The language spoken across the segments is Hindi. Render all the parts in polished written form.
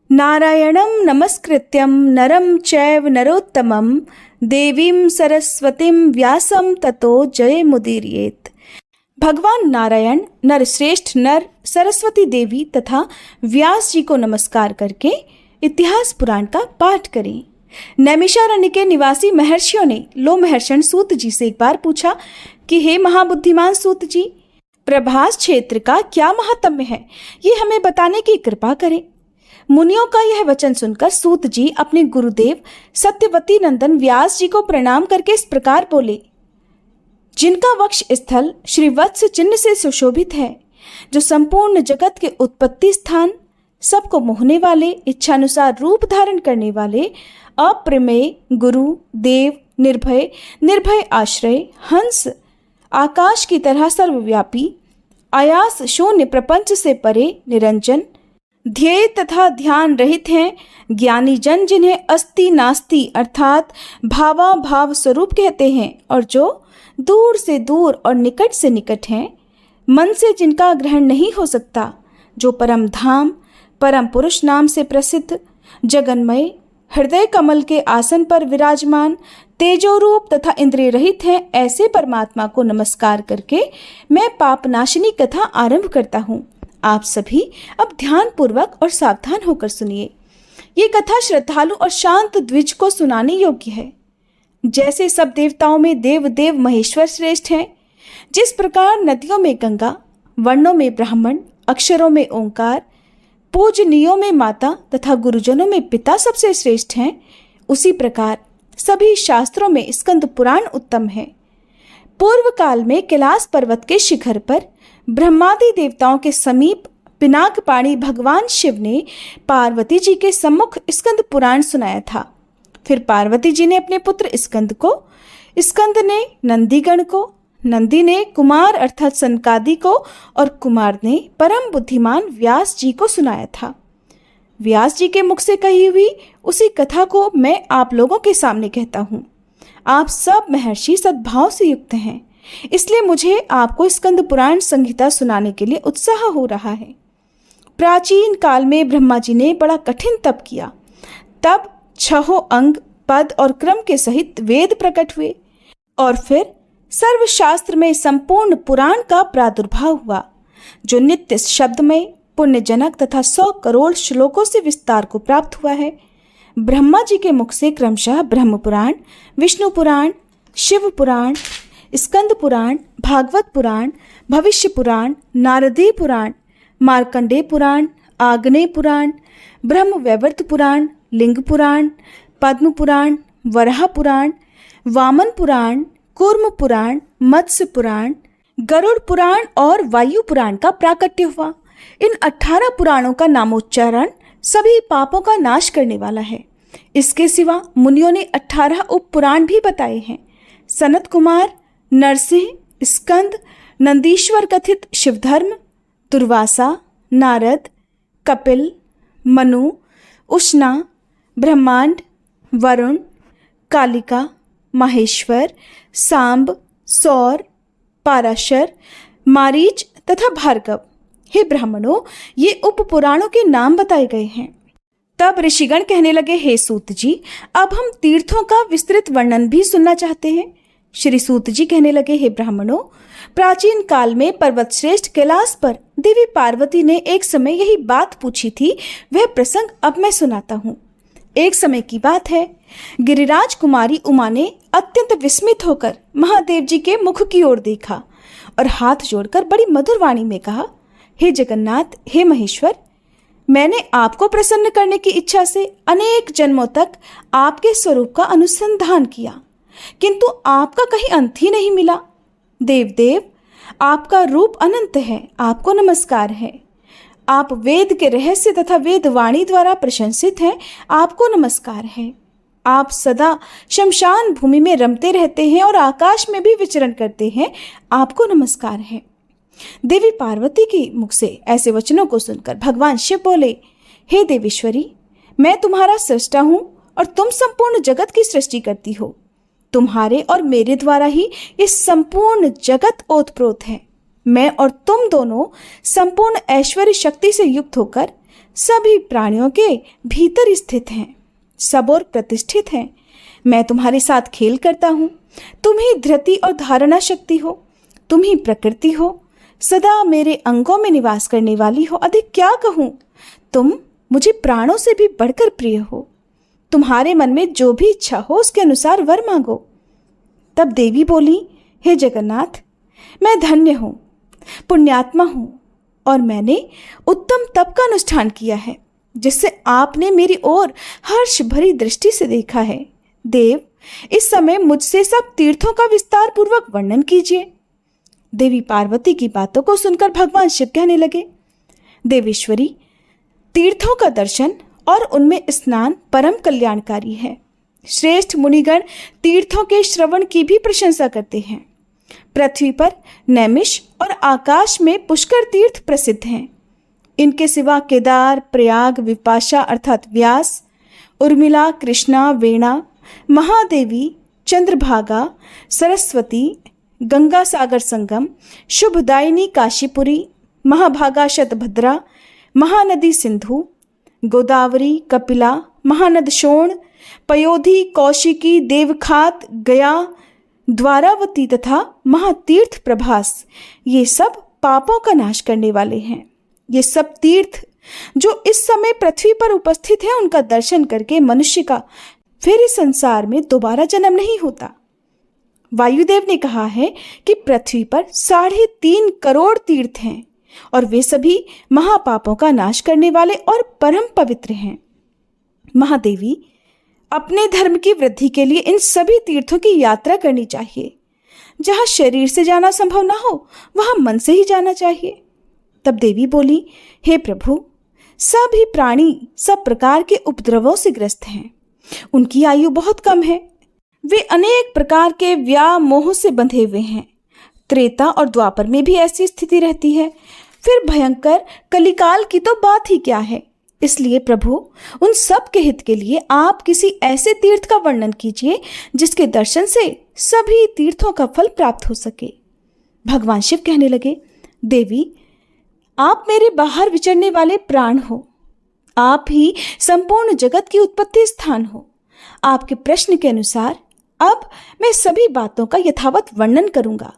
नारायणं नमस्कृत्यं नरं चैव नरोत्तमं देवीं सरस्वतीं व्यासं ततो जयमुदीरयेत्। भगवान नारायण नरश्रेष्ठ नर सरस्वती देवी तथा व्यास जी को नमस्कार करके इतिहास पुराण का पाठ करें। नैमिषारण्य के निवासी महर्षियों ने लोमहर्षण सूत जी से एक बार पूछा कि हे महाबुद्धिमान सूत जी, प्रभास क्षेत्र का क्या महात्म्य है, ये हमें बताने की कृपा करें। मुनियों का यह वचन सुनकर सूत जी अपने गुरुदेव सत्यवती नंदन व्यास जी को प्रणाम करके इस प्रकार बोले, जिनका वक्ष स्थल श्रीवत्स चिन्ह से सुशोभित है, जो संपूर्ण जगत के उत्पत्ति स्थान, सबको मोहने वाले, इच्छानुसार रूप धारण करने वाले, अप्रमेय गुरु देव, निर्भय आश्रय, हंस, आकाश की तरह सर्वव्यापी, आयास शून्य प्रपंच से परे, निरंजन, ध्येय तथा ध्यान रहित हैं, ज्ञानी जन जिन्हें अस्ति नास्ति अर्थात भावा भाव स्वरूप कहते हैं, और जो दूर से दूर और निकट से निकट हैं, मन से जिनका ग्रहण नहीं हो सकता, जो परम धाम परम पुरुष नाम से प्रसिद्ध, जगन्मय, हृदय कमल के आसन पर विराजमान, तेजोरूप तथा इंद्रिय रहित हैं, ऐसे परमात्मा को नमस्कार करके मैं पापनाशिनी कथा आरंभ करता हूँ। आप सभी अब ध्यान पूर्वक और सावधान होकर सुनिए। ये कथा श्रद्धालु और शांत द्विज को सुनाने योग्य है। जैसे सब देवताओं में देव महेश्वर श्रेष्ठ हैं, जिस प्रकार नदियों में गंगा, वर्णों में ब्राह्मण, अक्षरों में ओंकार, पूजनीयों में माता तथा गुरुजनों में पिता सबसे श्रेष्ठ हैं, उसी प्रकार सभी शास्त्रों में स्कंद पुराण उत्तम है। पूर्व काल में कैलाश पर्वत के शिखर पर ब्रह्मादि देवताओं के समीप पिनाक पाणी भगवान शिव ने पार्वती जी के सम्मुख स्कंद पुराण सुनाया था। फिर पार्वती जी ने अपने पुत्र स्कंद को, स्कंद ने नंदीगण को, नंदी ने कुमार अर्थात सनकादि को, और कुमार ने परम बुद्धिमान व्यास जी को सुनाया था। व्यास जी के मुख से कही हुई उसी कथा को मैं आप लोगों के सामने कहता हूँ। आप सब महर्षि सद्भाव से युक्त हैं, इसलिए मुझे आपको स्कंद पुराण संहिता सुनाने के लिए उत्साह हो रहा है। प्राचीन काल में ब्रह्मा जी ने बड़ा कठिन तप किया। तब 6 अंग, पद और क्रम के सहित वेद प्रकट हुए, और फिर सर्वशास्त्र में संपूर्ण पुराण का प्रादुर्भाव हुआ, जो नित्य शब्दमय, पुण्यजनक तथा 100 करोड़ श्लोकों से विस्तार को प्राप्त हुआ है। ब्रह्मा जी के मुख से क्रमशः ब्रह्म पुराण, विष्णु पुराण, शिव पुराण, स्कंद पुराण, भागवत पुराण, भविष्य पुराण, नारदी पुराण, मार्कंडेय पुराण, आग्नेय पुराण, ब्रह्म वैवर्त पुराण, लिंग पुराण, पद्म पुराण, वराह पुराण, वामन पुराण, कूर्म पुराण, मत्स्य पुराण, गरुड़ पुराण और वायु पुराण का प्राकट्य हुआ। इन 18 पुराणों का नामोच्चारण सभी पापों का नाश करने वाला है। इसके सिवा मुनियों ने 18 उप पुराण भी बताए हैं। सनत कुमार, नरसिंह, स्कंद, नंदीश्वर कथित शिवधर्म, दुर्वासा, नारद, कपिल, मनु, उष्णा, ब्रह्मांड, वरुण, कालिका, माहेश्वर, सांब, सौर, पाराशर, मारीच तथा भार्गव। हे ब्राह्मणों, ये उप पुराणों के नाम बताए गए हैं। तब ऋषिगण कहने लगे, हे सूत जी, अब हम तीर्थों का विस्तृत वर्णन भी सुनना चाहते हैं। श्री सूत जी कहने लगे, हे ब्राह्मणों, प्राचीन काल में पर्वत श्रेष्ठ कैलाश पर देवी पार्वती ने एक समय यही बात पूछी थी। वह प्रसंग अब मैं सुनाता हूँ। एक समय की बात है, गिरिराज कुमारी उमा ने अत्यंत विस्मित होकर महादेव जी के मुख की ओर देखा और हाथ जोड़कर बड़ी मधुर वाणी में कहा, हे जगन्नाथ, हे महेश्वर, मैंने आपको प्रसन्न करने की इच्छा से अनेक जन्मों तक आपके स्वरूप का अनुसंधान किया, किंतु आपका कहीं अंत ही नहीं मिला। देव, आपका रूप अनंत है, आपको नमस्कार है। आप वेद के रहस्य तथा वेद वाणी द्वारा प्रशंसित हैं, आपको नमस्कार है। आप सदा शमशान भूमि में रमते रहते हैं और आकाश में भी विचरण करते हैं, आपको नमस्कार है। देवी पार्वती के मुख से ऐसे वचनों को सुनकर भगवान शिव बोले, हे देवेश्वरी, मैं तुम्हारा सृष्टा हूँ और तुम संपूर्ण जगत की सृष्टि करती हो। तुम्हारे और मेरे द्वारा ही इस संपूर्ण जगत ओतप्रोत है। मैं और तुम दोनों संपूर्ण ऐश्वर्य शक्ति से युक्त होकर सभी प्राणियों के भीतर स्थित हैं, सब और प्रतिष्ठित हैं। मैं तुम्हारे साथ खेल करता हूँ। तुम ही धृति और धारणा शक्ति हो, तुम ही प्रकृति हो, सदा मेरे अंगों में निवास करने वाली हो। अधिक क्या कहूँ, तुम मुझे प्राणों से भी बढ़कर प्रिय हो। तुम्हारे मन में जो भी इच्छा हो उसके अनुसार वर मांगो। तब देवी बोली, हे जगन्नाथ, मैं धन्य हूँ, पुण्यात्मा हूँ, और मैंने उत्तम तप का अनुष्ठान किया है, जिससे आपने मेरी ओर हर्ष भरी दृष्टि से देखा है। देव, इस समय मुझसे सब तीर्थों का विस्तार पूर्वक वर्णन कीजिए। देवी पार्वती की बातों को सुनकर भगवान शिव कहने लगे, देवेश्वरी, तीर्थों का दर्शन और उनमें स्नान परम कल्याणकारी है। श्रेष्ठ मुनिगण तीर्थों के श्रवण की भी प्रशंसा करते हैं। पृथ्वी पर नैमिष और आकाश में पुष्कर तीर्थ प्रसिद्ध हैं। इनके सिवा केदार, प्रयाग, विपाशा अर्थात व्यास, उर्मिला, कृष्णा, वेणा, महादेवी, चंद्रभागा, सरस्वती, गंगा सागर संगम, शुभदायिनी काशीपुरी, महाभागा शतभद्रा, महानदी सिंधु, गोदावरी, कपिला, महानद शोण, पयोधी, कौशिकी, देवखात, गया, द्वारावती तथा महातीर्थ प्रभास, ये सब पापों का नाश करने वाले हैं। ये सब तीर्थ जो इस समय पृथ्वी पर उपस्थित है, उनका दर्शन करके मनुष्य का फिर इस संसार में दोबारा जन्म नहीं होता। वायुदेव ने कहा है कि पृथ्वी पर 3.5 करोड़ तीर्थ हैं और वे सभी महापापों का नाश करने वाले और परम पवित्र हैं। महादेवी, अपने धर्म की वृद्धि के लिए इन सभी तीर्थों की यात्रा करनी चाहिए। जहाँ शरीर से जाना संभव ना हो, वहाँ मन से ही जाना चाहिए। तब देवी बोली, हे प्रभु, सभी प्राणी सब प्रकार के उपद्रवों से ग्रस्त हैं। उनकी आयु बहुत कम है। वे अनेक प्रकार के व्यामोह से बंधे हुए हैं। त्रेता और द्वापर में भी ऐसी स्थिति रहती है। फिर भयंकर कलिकाल की तो बात ही क्या है। इसलिए प्रभु, उन सब के हित के लिए आप किसी ऐसे तीर्थ का वर्णन कीजिए जिसके दर्शन से सभी तीर्थों का फल प्राप्त हो सके। भगवान शिव कहने लगे, देवी, आप मेरे बाहर विचरने वाले प्राण हो। आप ही संपूर्ण जगत की उत्पत्ति स्थान हो। आपके प्रश्न के अनुसार अब मैं सभी बातों का यथावत वर्णन करूंगा।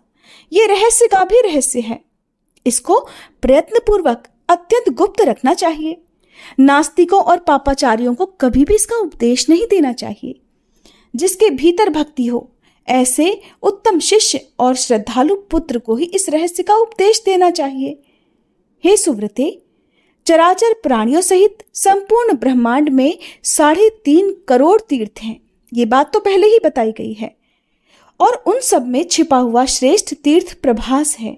ये रहस्य का भी रहस्य है। इसको प्रयत्नपूर्वक अत्यंत गुप्त रखना चाहिए। नास्तिकों और पापाचारियों को कभी भी इसका उपदेश नहीं देना चाहिए। जिसके भीतर भक्ति हो, ऐसे उत्तम शिष्य और श्रद्धालु पुत्र को ही इस रहस्य का उपदेश देना चाहिए। हे सुव्रते, चराचर प्राणियों सहित संपूर्ण ब्रह्मांड में 3.5 करोड़ तीर्थ हैं। ये बात तो पहले ही बताई गई है। और उन सब में छिपा हुआ श्रेष्ठ तीर्थ प्रभास है।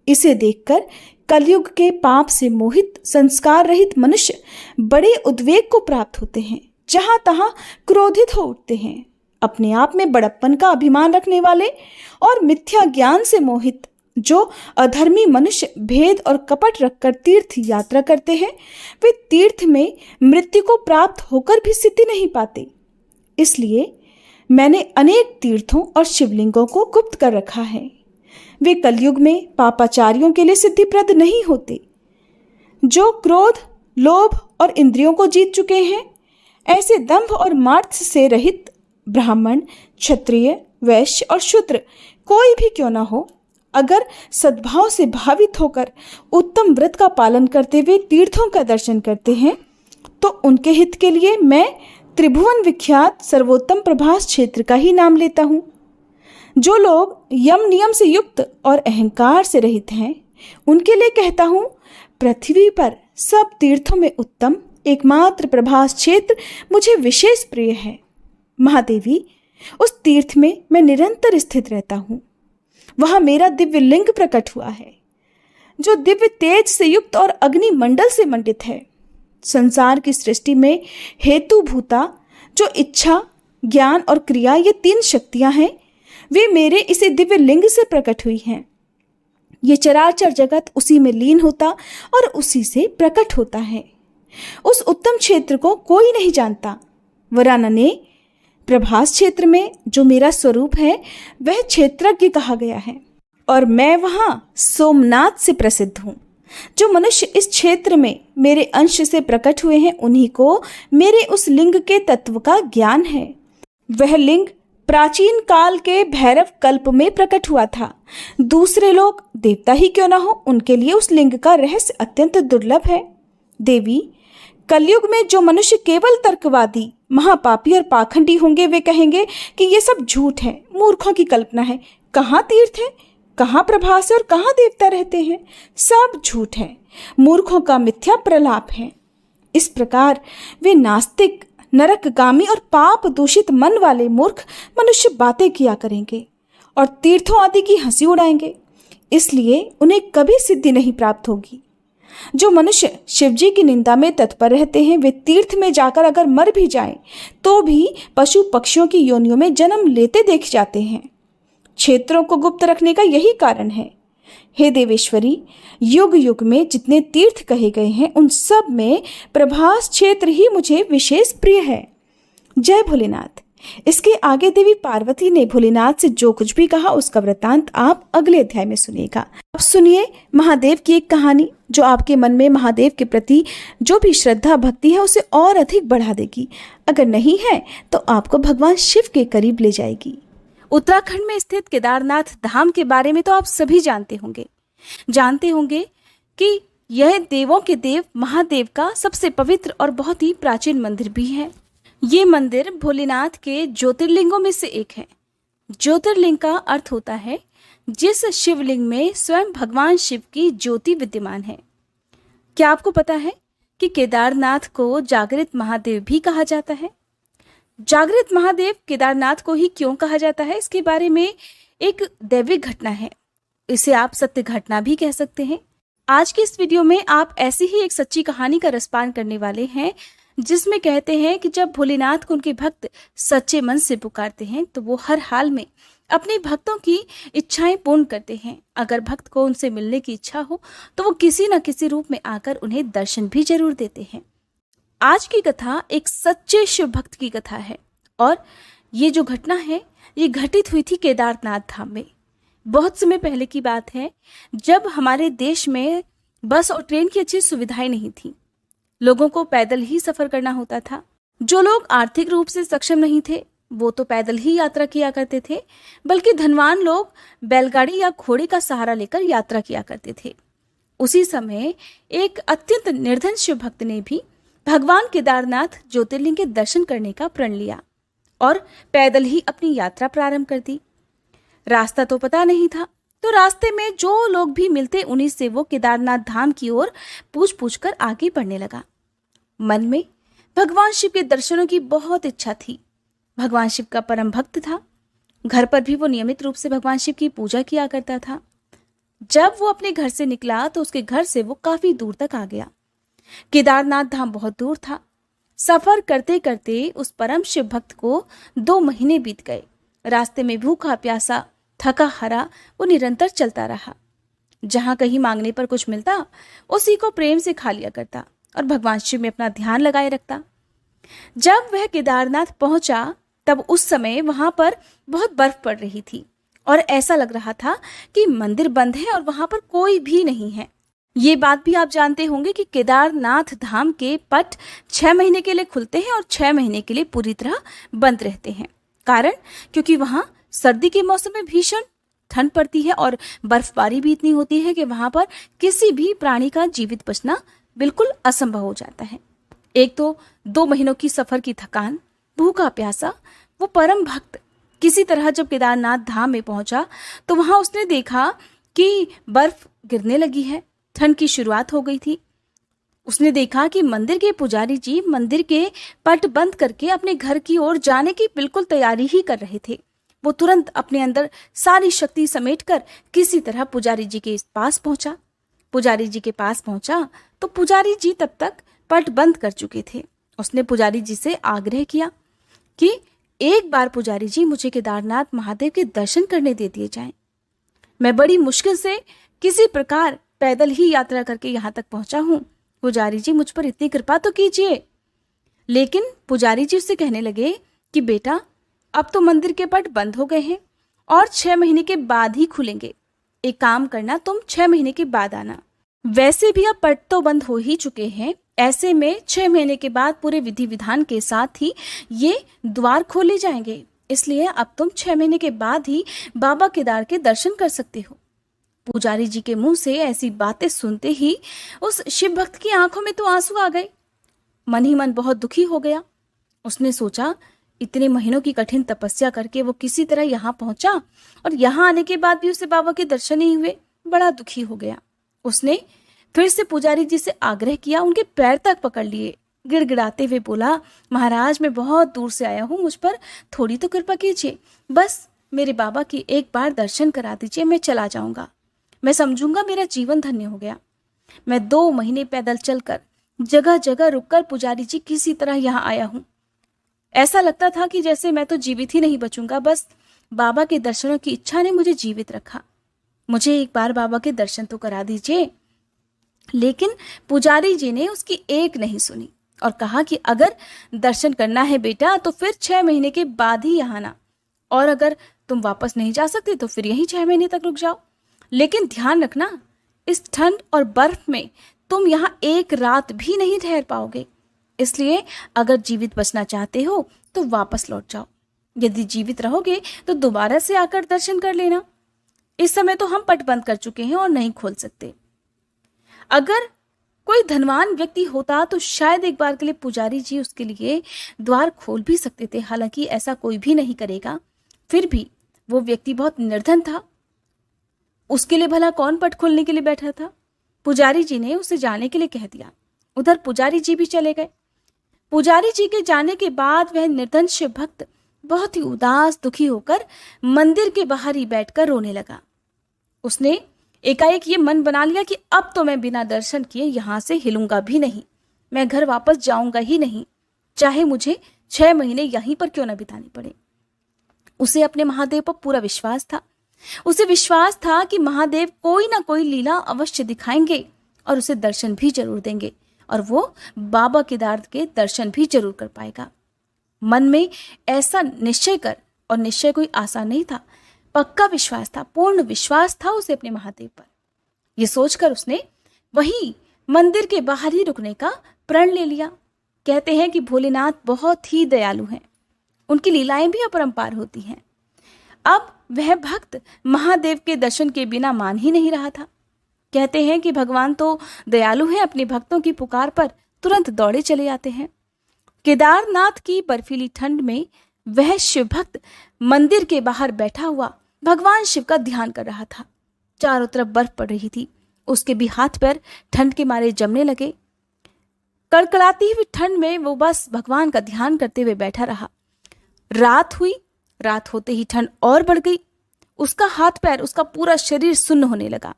इसे देखकर कलयुग के पाप से मोहित संस्कार रहित मनुष्य बड़े उद्वेग को प्राप्त होते हैं। जहां तहां क्रोधित हो उठते हैं। अपने आप में बड़प्पन का अभिमान रखने वाले और मिथ्या ज्ञान से मोहित जो अधर्मी मनुष्य भेद और कपट रखकर तीर्थ यात्रा करते हैं, वे तीर्थ में मृत्यु को प्राप्त होकर भी सिद्धि नहीं पाते। इसलिए मैंने अनेक तीर्थों और शिवलिंगों को गुप्त कर रखा है। वे कलयुग में पापाचारियों के लिए सिद्धिप्रद नहीं होते। जो क्रोध, लोभ और इंद्रियों को जीत चुके हैं, ऐसे दंभ और मार्त्स से रहित ब्राह्मण, क्षत्रिय, वैश्य और शूद्र कोई भी क्यों ना हो, अगर सद्भाव से भावित होकर उत्तम व्रत का पालन करते हुए तीर्थों का दर्शन करते हैं, तो उनके हित के लिए मैं त्रिभुवन विख्यात सर्वोत्तम प्रभास क्षेत्र का ही नाम लेता हूँ। जो लोग यम नियम से युक्त और अहंकार से रहित हैं, उनके लिए कहता हूँ, पृथ्वी पर सब तीर्थों में उत्तम एकमात्र प्रभास क्षेत्र मुझे विशेष प्रिय है। महादेवी, उस तीर्थ में मैं निरंतर स्थित रहता हूँ। वहाँ मेरा दिव्य लिंग प्रकट हुआ है, जो दिव्य तेज से युक्त और अग्नि मंडल से मंडित है। संसार की सृष्टि में हेतु भूता, जो इच्छा, ज्ञान और क्रिया, ये 3 शक्तियां हैं, वे मेरे इसी दिव्य लिंग से प्रकट हुई हैं। ये चराचर जगत उसी में लीन होता और उसी से प्रकट होता है। उस उत्तम क्षेत्र को कोई नहीं जानता। वरानने, प्रभास क्षेत्र में जो मेरा स्वरूप है, वह क्षेत्रज्ञ कहा गया है और मैं वहाँ सोमनाथ से प्रसिद्ध हूँ। जो मनुष्य इस क्षेत्र में मेरे अंश से प्रकट हुए हैं उन्हीं को मेरे उस लिंग के तत्व का ज्ञान है। वह लिंग प्राचीन काल के भैरव कल्प में प्रकट हुआ था। दूसरे लोग देवता ही क्यों ना हो, उनके लिए उस लिंग का रहस्य अत्यंत दुर्लभ है। देवी, कलयुग में जो मनुष्य केवल तर्कवादी, महापापी और पाखंडी होंगे वे कहेंगे कि ये सब झूठ है, मूर्खों की कल्पना है। कहाँ तीर्थ है, कहाँ प्रभास है और कहाँ देवता रहते हैं, सब झूठ है, मूर्खों का मिथ्या प्रलाप है। इस प्रकार वे नास्तिक, नरकगामी और पाप दूषित मन वाले मूर्ख मनुष्य बातें किया करेंगे और तीर्थों आदि की हंसी उड़ाएंगे। इसलिए उन्हें कभी सिद्धि नहीं प्राप्त होगी। जो मनुष्य शिवजी की निंदा में तत्पर रहते हैं वे तीर्थ में जाकर अगर मर भी जाएं तो भी पशु पक्षियों की योनियों में जन्म लेते देखे जाते हैं। क्षेत्रों को गुप्त रखने का यही कारण है। हे देवेश्वरी, युग युग में जितने तीर्थ कहे गए हैं उन सब में प्रभास क्षेत्र ही मुझे विशेष प्रिय है। जय भोलेनाथ। इसके आगे देवी पार्वती ने भोलेनाथ से जो कुछ भी कहा उसका वृतांत आप अगले अध्याय में सुनिएगा। अब सुनिए महादेव की एक कहानी जो आपके मन में महादेव के प्रति जो भी श्रद्धा भक्ति है उसे और अधिक बढ़ा देगी। अगर नहीं है तो आपको भगवान शिव के करीब ले जाएगी। उत्तराखंड में स्थित केदारनाथ धाम के बारे में तो आप सभी जानते होंगे कि यह देवों के देव महादेव का सबसे पवित्र और बहुत ही प्राचीन मंदिर भी है। ये मंदिर भोलेनाथ के ज्योतिर्लिंगों में से एक है। ज्योतिर्लिंग का अर्थ होता है जिस शिवलिंग में स्वयं भगवान शिव की ज्योति विद्यमान है। क्या आपको पता है कि केदारनाथ को जागृत महादेव भी कहा जाता है? जागृत महादेव केदारनाथ को ही क्यों कहा जाता है, इसके बारे में एक दैविक घटना है। इसे आप सत्य घटना भी कह सकते हैं। आज की इस वीडियो में आप ऐसी ही एक सच्ची कहानी का रसपान करने वाले हैं जिसमें कहते हैं कि जब भोलेनाथ को उनके भक्त सच्चे मन से पुकारते हैं तो वो हर हाल में अपने भक्तों की इच्छाएं पूर्ण करते हैं। अगर भक्त को उनसे मिलने की इच्छा हो तो वो किसी न किसी रूप में आकर उन्हें दर्शन भी जरूर देते हैं। आज की कथा एक सच्चे शिव भक्त की कथा है और ये जो घटना है ये घटित हुई थी केदारनाथ धाम में। बहुत समय पहले की बात है जब हमारे देश में बस और ट्रेन की अच्छी सुविधाएं नहीं थी। लोगों को पैदल ही सफर करना होता था। जो लोग आर्थिक रूप से सक्षम नहीं थे वो तो पैदल ही यात्रा किया करते थे, बल्कि धनवान लोग बैलगाड़ी या घोड़े का सहारा लेकर यात्रा किया करते थे। उसी समय एक अत्यंत निर्धन शिव भक्त ने भी भगवान केदारनाथ ज्योतिर्लिंग के दर्शन करने का प्रण लिया और पैदल ही अपनी यात्रा प्रारंभ कर दी। रास्ता तो पता नहीं था, तो रास्ते में जो लोग भी मिलते उन्हीं से वो केदारनाथ धाम की ओर पूछ कर आगे बढ़ने लगा। मन में भगवान शिव के दर्शनों की बहुत इच्छा थी। भगवान शिव का परम भक्त था। घर पर भी वो नियमित रूप से भगवान शिव की पूजा किया करता था। जब वो अपने घर से निकला तो उसके घर से वो काफी दूर तक आ गया। केदारनाथ धाम बहुत दूर था। सफर करते करते उस परम शिव भक्त को 2 महीने बीत गए। रास्ते में भूखा प्यासा थका हारा वो निरंतर चलता रहा। जहां कहीं मांगने पर कुछ मिलता उसी को प्रेम से खा लिया करता और भगवान शिव में अपना ध्यान लगाए रखता। जब वह केदारनाथ पहुंचा तब उस समय वहां पर बहुत बर्फ पड़ रही थी और ऐसा लग रहा था कि मंदिर बंद है और वहां पर कोई भी नहीं है। ये बात भी आप जानते होंगे कि केदारनाथ धाम के पट 6 महीने के लिए खुलते हैं और 6 महीने के लिए पूरी तरह बंद रहते हैं। कारण क्योंकि वहां सर्दी के मौसम में भीषण ठंड पड़ती है और बर्फबारी भी इतनी होती है कि वहां पर किसी भी प्राणी का जीवित बचना बिल्कुल असंभव हो जाता है। एक तो 2 महीनों की सफर की थकान, भूखा प्यासा वो परम भक्त किसी तरह जब केदारनाथ धाम में पहुंचा तो वहां उसने देखा कि बर्फ गिरने लगी है। ठंड की शुरुआत हो गई थी। उसने देखा कि मंदिर के पुजारी जी मंदिर के पट बंद करके अपने घर की ओर जाने की बिल्कुल तैयारी ही कर रहे थे। वो तुरंत अपने अंदर सारी शक्ति समेटकर किसी तरह पुजारी जी के पास पहुंचा। पुजारी जी के पास पहुंचा तो पुजारी जी तब तक पट बंद कर चुके थे। उसने पुजारी जी से आग्रह किया कि एक बार पुजारी जी मुझे केदारनाथ महादेव के दर्शन करने दे दिए जाएं। मैं बड़ी मुश्किल से किसी प्रकार पैदल ही यात्रा करके यहाँ तक पहुंचा हूँ। पुजारी जी मुझ पर इतनी कृपा तो कीजिए। लेकिन पुजारी जी उससे कहने लगे कि बेटा अब तो मंदिर के पट बंद हो गए हैं और 6 महीने के बाद ही खुलेंगे। एक काम करना, तुम 6 महीने के बाद आना। वैसे भी अब पट तो बंद हो ही चुके हैं। ऐसे में 6 महीने के बाद पूरे विधि विधान के साथ ही ये द्वार खोले जाएंगे। इसलिए अब तुम 6 महीने के बाद ही बाबा केदार के दर्शन कर सकते हो। पुजारी जी के मुंह से ऐसी बातें सुनते ही उस शिव भक्त की आंखों में तो आंसू आ गए। मन ही मन बहुत दुखी हो गया। उसने सोचा, इतने महीनों की कठिन तपस्या करके वो किसी तरह यहाँ पहुंचा और यहाँ आने के बाद भी उसे बाबा के दर्शन नहीं हुए। बड़ा दुखी हो गया। उसने फिर से पुजारी जी से आग्रह किया, उनके पैर तक पकड़ लिए। गिड़गिड़ाते हुए बोला, महाराज मैं बहुत दूर से आया हूँ, मुझ पर थोड़ी तो कृपा कीजिए। बस मेरे बाबा की एक बार दर्शन करा दीजिए, मैं चला जाऊंगा। मैं समझूंगा मेरा जीवन धन्य हो गया। मैं 2 महीने पैदल चलकर जगह जगह रुककर पुजारी जी किसी तरह यहाँ आया हूँ। ऐसा लगता था कि जैसे मैं तो जीवित ही नहीं बचूंगा। बस बाबा के दर्शनों की इच्छा ने मुझे जीवित रखा। मुझे एक बार बाबा के दर्शन तो करा दीजिए। लेकिन पुजारी जी ने उसकी एक नहीं सुनी और कहा कि अगर दर्शन करना है बेटा तो फिर 6 महीने के बाद ही यहाँ आना, और अगर तुम वापस नहीं जा सकते तो फिर यहीं 6 महीने तक रुक जाओ। लेकिन ध्यान रखना, इस ठंड और बर्फ में तुम यहाँ एक रात भी नहीं ठहर पाओगे। इसलिए अगर जीवित बचना चाहते हो तो वापस लौट जाओ। यदि जीवित रहोगे तो दोबारा से आकर दर्शन कर लेना। इस समय तो हम पट बंद कर चुके हैं और नहीं खोल सकते। अगर कोई धनवान व्यक्ति होता तो शायद एक बार के लिए पुजारी जी उसके लिए द्वार खोल भी सकते थे। हालांकि ऐसा कोई भी नहीं करेगा। फिर भी वो व्यक्ति बहुत निर्धन था। उसके लिए भला कौन पट खोलने के लिए बैठा था। पुजारी जी ने उसे जाने के लिए कह दिया। उधर पुजारी जी भी चले गए। पुजारी जी के जाने के बाद वह निर्धन शिव भक्त बहुत ही उदास दुखी होकर मंदिर के बाहर ही बैठकर रोने लगा। उसने एकाएक ये मन बना लिया कि अब तो मैं बिना दर्शन किए यहां से हिलूंगा भी नहीं। मैं घर वापस जाऊंगा ही नहीं, चाहे मुझे 6 महीने यहीं पर क्यों न बिताने पड़े। उसे अपने महादेव पर पूरा विश्वास था। उसे विश्वास था कि महादेव कोई ना कोई लीला अवश्य दिखाएंगे और उसे दर्शन भी जरूर देंगे और वो बाबा केदार के दर्शन भी जरूर कर पाएगा। मन में ऐसा निश्चय कर, और निश्चय कोई आसान नहीं था, पक्का विश्वास था, पूर्ण विश्वास था उसे अपने महादेव पर। यह सोचकर उसने वही मंदिर के बाहर ही रुकने का प्रण ले लिया। कहते हैं कि भोलेनाथ बहुत ही दयालु हैं, उनकी लीलाएं भी अपरंपार होती हैं। अब वह भक्त महादेव के दर्शन के बिना मान ही नहीं रहा था। कहते हैं कि भगवान तो दयालु है, अपने भक्तों की पुकार पर तुरंत दौड़े चले आते हैं। केदारनाथ की बर्फीली ठंड में वह शिव भक्त मंदिर के बाहर बैठा हुआ भगवान शिव का ध्यान कर रहा था। चारों तरफ बर्फ पड़ रही थी। उसके भी हाथ पैर ठंड के मारे जमने लगे। कड़कड़ाती हुई ठंड में वो बस भगवान का ध्यान करते हुए बैठा रहा। रात हुई। रात होते ही ठंड और बढ़ गई। उसका हाथ पैर, उसका पूरा शरीर सुन्न होने लगा।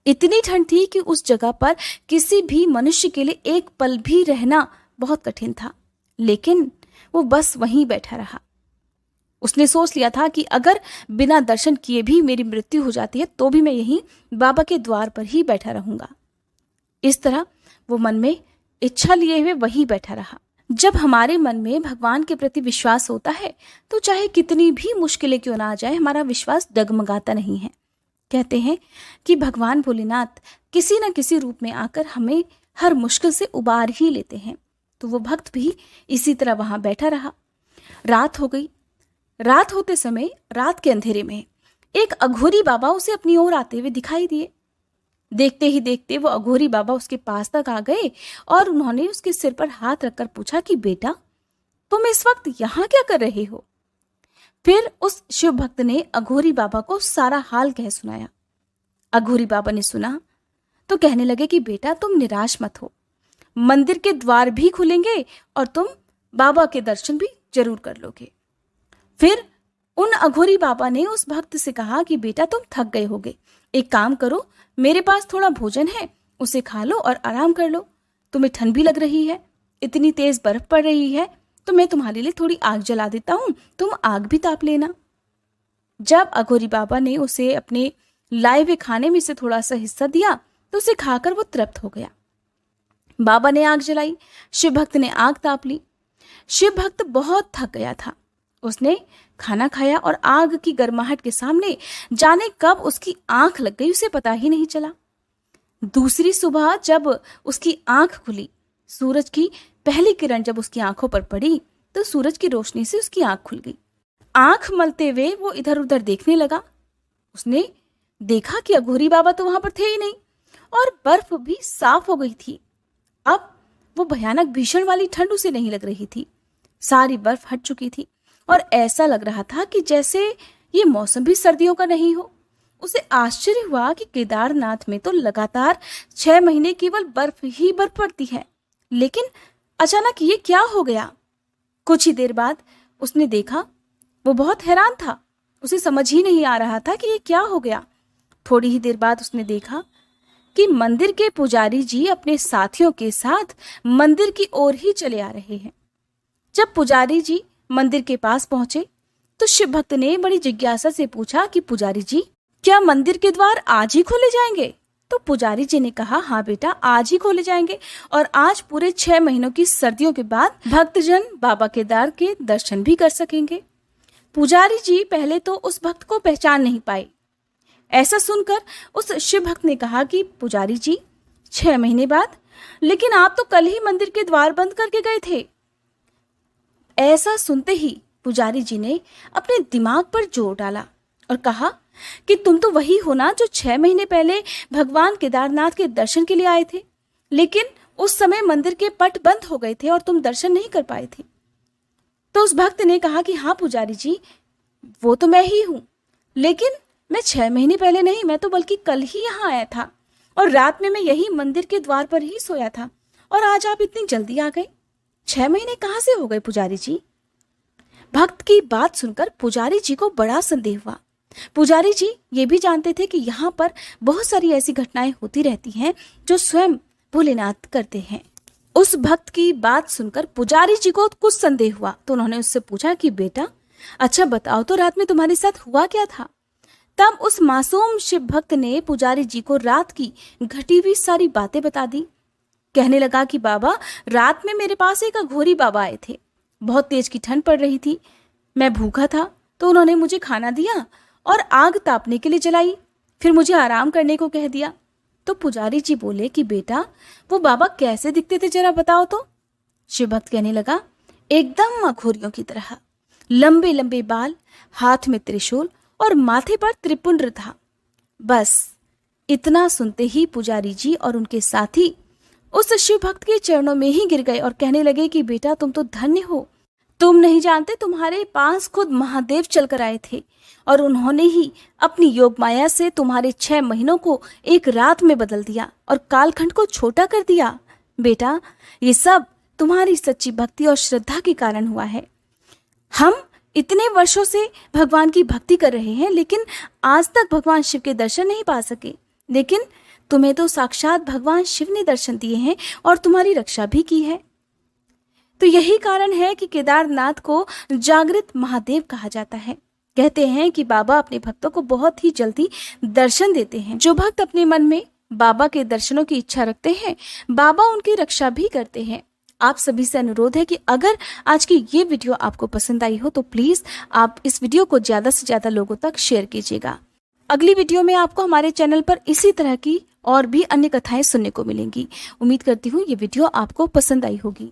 इतनी ठंड थी कि उस जगह पर किसी भी मनुष्य के लिए एक पल भी रहना बहुत कठिन था। लेकिन वो बस वहीं बैठा रहा। उसने सोच लिया था कि अगर बिना दर्शन किए भी मेरी मृत्यु हो जाती है तो भी मैं यहीं बाबा के द्वार पर ही बैठा रहूंगा। इस तरह वो मन में इच्छा लिए हुए वहीं बैठा रहा। जब हमारे मन में भगवान के प्रति विश्वास होता है तो चाहे कितनी भी मुश्किलें क्यों ना आ जाए, हमारा विश्वास डगमगाता नहीं है। कहते हैं कि भगवान भोलेनाथ किसी न किसी रूप में आकर हमें हर मुश्किल से उबार ही लेते हैं। तो वो भक्त भी इसी तरह वहां बैठा रहा। रात हो गई। रात होते समय रात के अंधेरे में एक अघोरी बाबा उसे अपनी ओर आते हुए दिखाई दिए। देखते ही देखते वो अघोरी बाबा उसके पास तक आ गए और उन्होंने उसके सिर पर हाथ रखकर पूछा कि बेटा, तुम इस वक्त यहाँ क्या कर रहे हो। फिर उस शिव भक्त ने अघोरी बाबा को सारा हाल कह सुनाया। अघोरी बाबा ने सुना तो कहने लगे कि बेटा, तुम निराश मत हो, मंदिर के द्वार भी खुलेंगे और तुम बाबा के दर्शन भी जरूर कर लोगे। फिर उन अघोरी बाबा ने उस भक्त से कहा कि बेटा, तुम थक गए होगे, एक काम करो, मेरे पास थोड़ा भोजन है, उसे खा लो और आराम कर लो। तुम्हें ठंड भी लग रही है, इतनी तेज बर्फ पड़ रही है, तो मैं तुम्हारे लिए थोड़ी आग जला देता हूं, तुम आग भी ताप लेना। जब अघोरी बाबा ने उसे अपने लाए हुए खाने में से थोड़ा सा हिस्सा दिया तो उसे खाकर वो तृप्त हो गया। बाबा ने आग जलाई, शिव भक्त ने आग ताप ली। शिव भक्त बहुत थक गया था। उसने खाना खाया और आग की गर्माहट के सामने जाने कब उसकी आंख लग गई, उसे पता ही नहीं चला। दूसरी सुबह जब उसकी आंख खुली, सूरज की पहली किरण जब उसकी आंखों पर पड़ी तो सूरज की रोशनी से उसकी आंख खुल गई। आंख मलते हुए वो इधर उधर देखने लगा। उसने देखा कि अघोरी बाबा तो वहां पर थे ही नहीं और बर्फ भी साफ हो गई थी। अब वो भयानक भीषण वाली ठंड उसे नहीं लग रही थी। सारी बर्फ हट चुकी थी और ऐसा लग रहा था कि जैसे ये मौसम भी सर्दियों का नहीं हो। उसे आश्चर्य हुआ कि केदारनाथ में तो लगातार 6 महीने केवल बर्फ ही बर्फ पड़ती है, लेकिन अचानक ये क्या हो गया। कुछ ही देर बाद उसने देखा, वो बहुत हैरान था। उसे समझ ही नहीं आ रहा था कि ये क्या हो गया। थोड़ी ही देर बाद उसने देखा कि मंदिर के पुजारी जी अपने साथियों के साथ मंदिर की ओर ही चले आ रहे हैं। जब पुजारी जी मंदिर के पास पहुंचे तो शिव भक्त ने बड़ी जिज्ञासा से पूछा कि पुजारी जी, क्या मंदिर के द्वार आज ही खोले जाएंगे? तो पुजारी जी ने कहा, हाँ बेटा, आज ही खोले जाएंगे और आज पूरे 6 महीनों की सर्दियों के बाद भक्तजन बाबा केदार के दर्शन भी कर सकेंगे। पुजारी जी पहले तो उस भक्त को पहचान नहीं पाए। ऐसा सुनकर उस शिव भक्त ने कहा कि पुजारी जी, 6 महीने बाद? लेकिन आप तो कल ही मंदिर के द्वार बंद करके गए थे। ऐसा सुनते ही पुजारी जी ने अपने दिमाग पर जोर डाला और कहा कि तुम तो वही हो ना जो 6 महीने पहले भगवान केदारनाथ के दर्शन के लिए आए थे, लेकिन उस समय मंदिर के पट बंद हो गए थे और तुम दर्शन नहीं कर पाए थे। तो उस भक्त ने कहा कि हाँ पुजारी जी, वो तो मैं ही हूं, लेकिन मैं 6 महीने पहले नहीं, मैं तो बल्कि कल ही यहाँ आया था और रात में मैं यही मंदिर के द्वार पर ही सोया था और आज आप इतनी जल्दी आ गए। 6 महीने कहाँ से हो गए पुजारी जी? भक्त की बात सुनकर पुजारी जी को बड़ा संदेह हुआ। पुजारी जी ये भी जानते थे कि यहाँ पर बहुत सारी ऐसी घटनाएं होती रहती हैं जो स्वयं भोलेनाथ करते हैं। उस भक्त की बात सुनकर पुजारी जी को कुछ संदेह हुआ तो उन्होंने उससे पूछा कि बेटा, अच्छा बताओ तो रात में तुम्हारे साथ हुआ क्या था? तब उस मासूम शिव भक्त ने पुजारी जी को रात की घटी हुई सारी बातें बता दी। कहने लगा कि बाबा, रात में मेरे पास एक अघोरी बाबा आए थे। बहुत तेज की ठंड पड़ रही थी, मैं भूखा था तो उन्होंने मुझे खाना दिया और आग तापने के लिए जलाई, फिर मुझे आराम करने को कह दिया। तो पुजारी जी बोले कि बेटा, वो बाबा कैसे दिखते थे जरा बताओ तो? शिव भक्त कहने लगा, एकदम अघोरियों की तरह, लंबे लंबे बाल, हाथ में त्रिशूल और माथे पर त्रिपुंड था। बस इतना सुनते ही पुजारी जी और उनके साथी उस शिव भक्त के चरणों में ही गिर गए और कहने लगे कि बेटा, तुम तो धन्य हो। तुम नहीं जानते, तुम्हारे पास खुद महादेव चलकर आए थे और उन्होंने ही अपनी योग माया से तुम्हारे 6 महीनों को एक रात में बदल दिया और कालखंड को छोटा कर दिया। बेटा, ये सब तुम्हारी सच्ची भक्ति और श्रद्धा के कारण हुआ है। हम इतने वर्षों से भगवान की भक्ति कर रहे हैं, लेकिन आज तक भगवान शिव के दर्शन नहीं पा सके, लेकिन तुम्हें तो साक्षात भगवान शिव ने दर्शन दिए हैं और तुम्हारी रक्षा भी की है। तो यही कारण है कि केदारनाथ को जागृत महादेव कहा जाता है। कहते हैं कि बाबा अपने भक्तों को बहुत ही जल्दी दर्शन देते हैं। जो भक्त अपने मन में बाबा के दर्शनों की इच्छा रखते हैं, बाबा उनकी रक्षा भी करते हैं। आप सभी से अनुरोध है कि अगर आज की ये वीडियो आपको पसंद आई हो तो प्लीज आप इस वीडियो को ज्यादा से ज्यादा लोगों तक शेयर कीजिएगा। अगली वीडियो में आपको हमारे चैनल पर इसी तरह की और भी अन्य कथाएं सुनने को मिलेंगी। उम्मीद करती हूँ ये वीडियो आपको पसंद आई होगी।